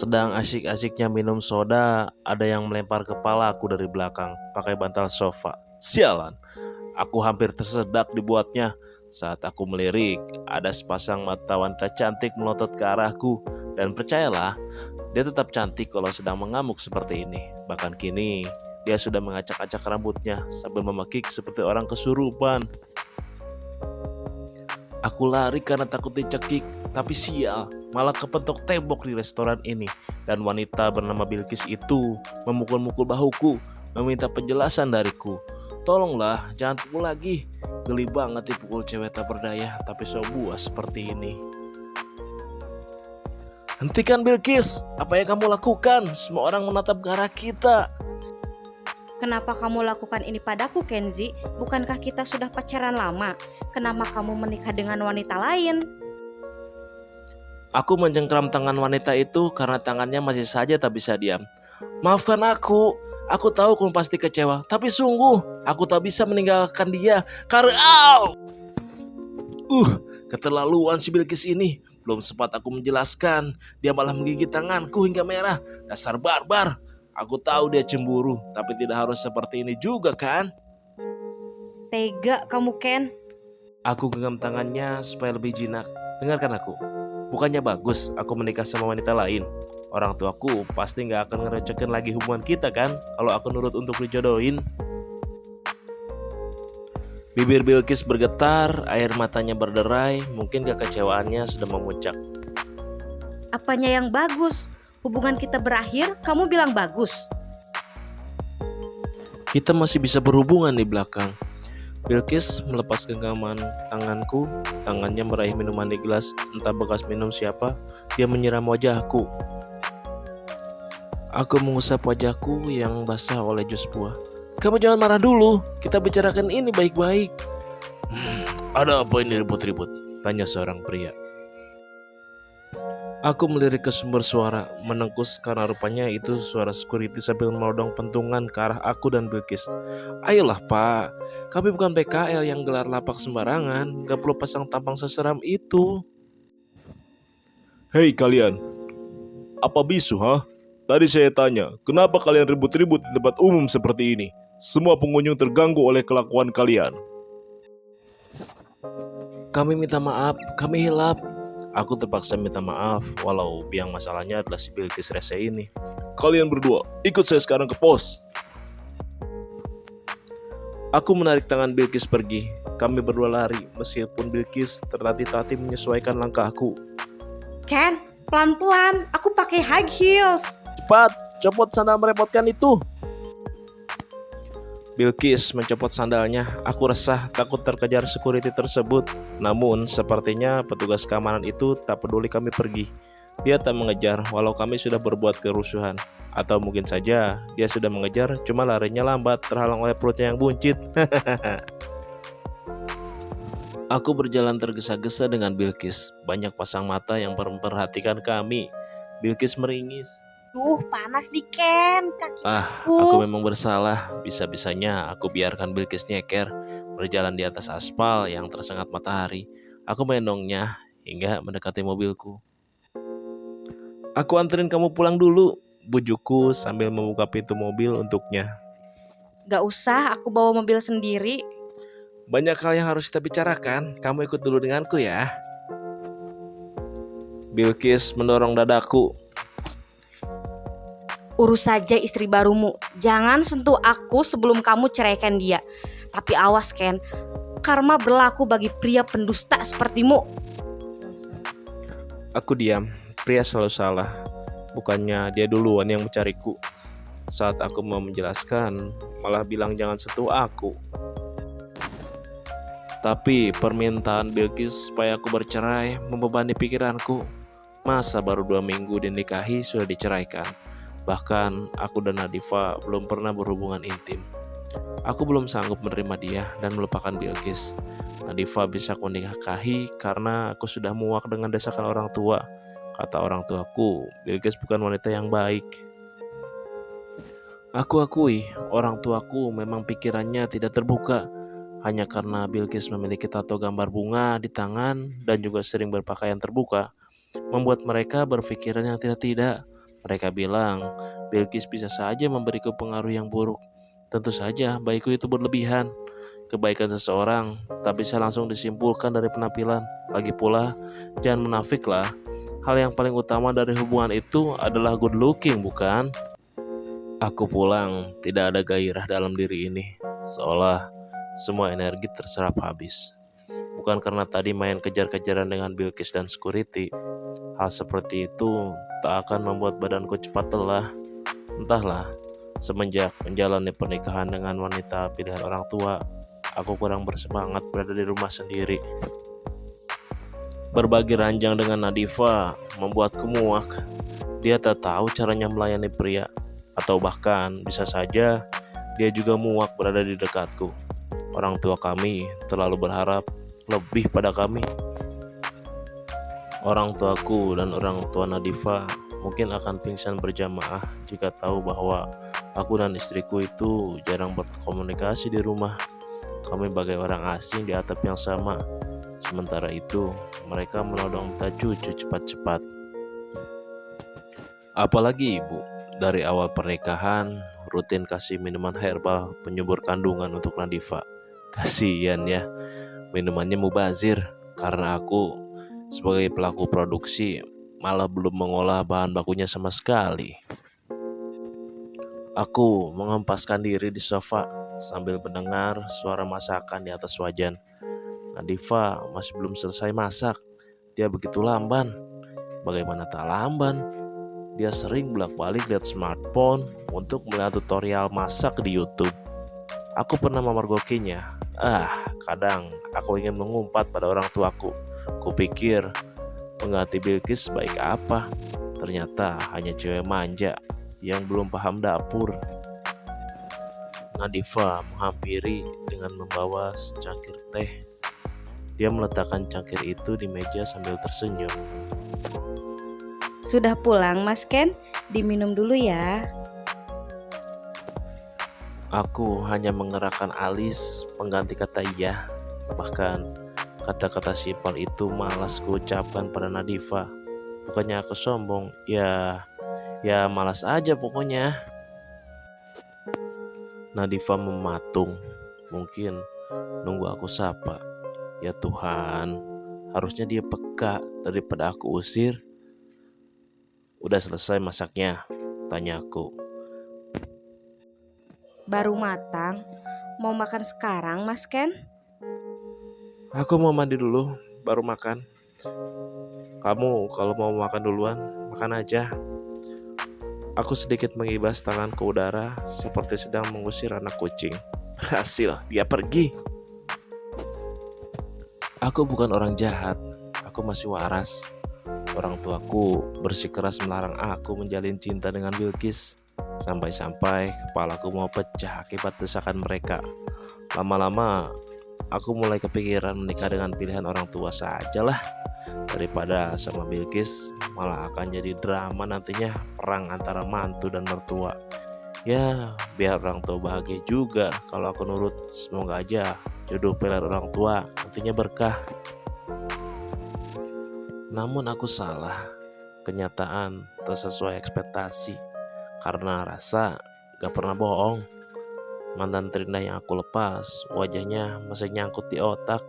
Sedang asyik-asyiknya minum soda, ada yang melempar kepala aku dari belakang pakai bantal sofa. Sialan, aku hampir tersedak dibuatnya. Saat aku melirik, ada sepasang mata wanita cantik melotot ke arahku. Dan percayalah, dia tetap cantik kalau sedang mengamuk seperti ini. Bahkan kini, dia sudah mengacak-acak rambutnya sambil memekik seperti orang kesurupan. Aku lari karena takut dicekik, tapi sial, malah kepentok tembok di restoran ini. Dan wanita bernama Bilkis itu memukul-mukul bahuku, meminta penjelasan dariku. Tolonglah, jangan pukul lagi. Geli banget dipukul cewek tak berdaya, tapi so buas seperti ini. Hentikan Bilkis, apa yang kamu lakukan? Semua orang menatap ke arah kita. Kenapa kamu lakukan ini padaku, Kenzi? Bukankah kita sudah pacaran lama? Kenapa kamu menikah dengan wanita lain? Aku mencengkram tangan wanita itu karena tangannya masih saja tak bisa diam. Maafkan aku tahu kamu pasti kecewa, tapi sungguh aku tak bisa meninggalkan dia karena keterlaluan si Bilkis ini. Belum sempat aku menjelaskan, dia malah menggigit tanganku hingga merah. Dasar barbar. Aku tahu dia cemburu, tapi tidak harus seperti ini juga kan? Tega kamu, Ken. Aku genggam tangannya supaya lebih jinak. Dengarkan aku. Bukannya bagus aku menikah sama wanita lain. Orang tuaku pasti gak akan ngerecokin lagi hubungan kita kan kalau aku nurut untuk dijodohin. Bibir Bilkis bergetar, air matanya berderai. Mungkin kekecewaannya sudah memuncak. Apanya yang bagus? Hubungan kita berakhir, kamu bilang bagus. Kita masih bisa berhubungan di belakang. Bilkis melepas genggaman tanganku. Tangannya meraih minuman di gelas, entah bekas minum siapa. Dia menyiram wajahku. Aku mengusap wajahku yang basah oleh jus buah. Kamu jangan marah dulu, kita bicarakan ini baik-baik. Ada apa ini ribut-ribut? Tanya seorang pria. Aku melirik ke sumber suara, menengkus karena rupanya itu suara security sambil menodong pentungan ke arah aku dan Bilkis. Ayolah pak, kami bukan PKL yang gelar lapak sembarangan, gak perlu pasang tampang seseram itu. Hei kalian, apa bisu ha? Tadi saya tanya, kenapa kalian ribut-ribut di tempat umum seperti ini? Semua pengunjung terganggu oleh kelakuan kalian. Kami minta maaf, kami hilap. Aku terpaksa minta maaf, walau biang masalahnya adalah si Bilkis rese ini. Kalian berdua, ikut saya sekarang ke pos. Aku menarik tangan Bilkis pergi. Kami berdua lari, meskipun Bilkis tertatih-tatih menyesuaikan langkahku. Ken, pelan-pelan, aku pakai high heels. Cepat, copot sandal merepotkan itu. Bilkis mencopot sandalnya. Aku resah takut terkejar security tersebut. Namun sepertinya petugas keamanan itu tak peduli kami pergi. Dia tak mengejar walau kami sudah berbuat kerusuhan. Atau mungkin saja dia sudah mengejar, cuma larinya lambat terhalang oleh perutnya yang buncit. Aku berjalan tergesa-gesa dengan Bilkis. Banyak pasang mata yang memperhatikan kami. Bilkis meringis. Panas di Ken, kakiku. Aku memang bersalah. Bisa-bisanya aku biarkan Bilkis nyeker berjalan di atas aspal yang tersengat matahari. Aku mendongnya hingga mendekati mobilku. Aku anterin kamu pulang dulu, bujukku sambil membuka pintu mobil untuknya. Gak usah, aku bawa mobil sendiri. Banyak hal yang harus kita bicarakan. Kamu ikut dulu denganku ya. Bilkis mendorong dadaku. Urus saja istri barumu. Jangan sentuh aku sebelum kamu ceraikan dia. Tapi awas Ken, karma berlaku bagi pria pendusta sepertimu. Aku diam. Pria selalu salah. Bukannya dia duluan yang mencariku. Saat aku mau menjelaskan, malah bilang jangan sentuh aku. Tapi permintaan Bilkis supaya aku bercerai membebani pikiranku. Masa baru 2 minggu dinikahi sudah diceraikan. Bahkan aku dan Nadifa belum pernah berhubungan intim. Aku belum sanggup menerima dia dan melupakan Bilkis. Nadifa bisa aku nikahi karena aku sudah muak dengan desakan orang tua. Kata orang tuaku, Bilkis bukan wanita yang baik. Aku akui, orang tuaku memang pikirannya tidak terbuka. Hanya karena Bilkis memiliki tato gambar bunga di tangan dan juga sering berpakaian terbuka, membuat mereka berpikiran yang tidak-tidak. Mereka bilang, Bilqis bisa saja memberiku pengaruh yang buruk. Tentu saja, baikku itu berlebihan. Kebaikan seseorang tak bisa langsung disimpulkan dari penampilan. Lagi pula, jangan munafik lah. Hal yang paling utama dari hubungan itu adalah good looking, bukan? Aku pulang, tidak ada gairah dalam diri ini. Seolah semua energi terserap habis. Bukan karena tadi main kejar-kejaran dengan Bilqis dan security. Hal seperti itu tak akan membuat badanku cepat lelah. Entahlah, semenjak menjalani pernikahan dengan wanita pilihan orang tua, aku kurang bersemangat berada di rumah sendiri. Berbagi ranjang dengan Nadifa membuatku muak. Dia tak tahu caranya melayani pria, atau bahkan bisa saja dia juga muak berada di dekatku. Orang tua kami terlalu berharap lebih pada kami. Orang tuaku dan orang tua Nadifa mungkin akan pingsan berjamaah jika tahu bahwa aku dan istriku itu jarang berkomunikasi di rumah. Kami bagai orang asing di atap yang sama. Sementara itu, mereka menodong minta cucu cepat-cepat. Apalagi ibu, dari awal pernikahan rutin kasih minuman herbal penyubur kandungan untuk Nadifa. Kasihan ya, minumannya mubazir karena aku sebagai pelaku produksi malah belum mengolah bahan bakunya sama sekali. Aku mengempaskan diri di sofa sambil mendengar suara masakan di atas wajan. Nadifa masih belum selesai masak. Dia begitu lamban. Bagaimana tak lamban? Dia sering bolak-balik lihat smartphone untuk melihat tutorial masak di YouTube. Aku pernah memergokinya. Kadang aku ingin mengumpat pada orang tuaku. Kupikir pengganti Bilqis baik apa? Ternyata hanya cewek manja yang belum paham dapur. Nadifa menghampiri dengan membawa secangkir teh. Dia meletakkan cangkir itu di meja sambil tersenyum. Sudah pulang Mas Ken? Diminum dulu ya. Aku hanya mengerakkan alis pengganti kata iya. Bahkan kata-kata simpel itu malas kuucapkan pada Nadifa. Bukannya aku sombong, ya malas aja pokoknya. Nadifa mematung, mungkin nunggu aku sapa. Ya Tuhan, harusnya dia peka daripada aku usir. Udah selesai masaknya? Tanya aku. Baru matang. Mau makan sekarang Mas Ken? Aku mau mandi dulu, baru makan. Kamu kalau mau makan duluan, makan aja. Aku sedikit mengibas tangan ke udara seperti sedang mengusir anak kucing. Berhasil, dia pergi. Aku bukan orang jahat, aku masih waras. Orang tuaku bersikeras melarang aku menjalin cinta dengan Bilqis. Sampai-sampai kepalaku mau pecah akibat desakan mereka. Lama-lama aku mulai kepikiran menikah dengan pilihan orang tua sajalah. Daripada sama Bilqis, malah akan jadi drama nantinya, perang antara mantu dan mertua. Ya, biar orang tua bahagia juga kalau aku nurut. Semoga aja jodoh pilihan orang tua nantinya berkah. Namun aku salah. Kenyataan tak sesuai ekspektasi. Karena rasa gak pernah bohong. Mantan terindah yang aku lepas, wajahnya masih nyangkut di otak.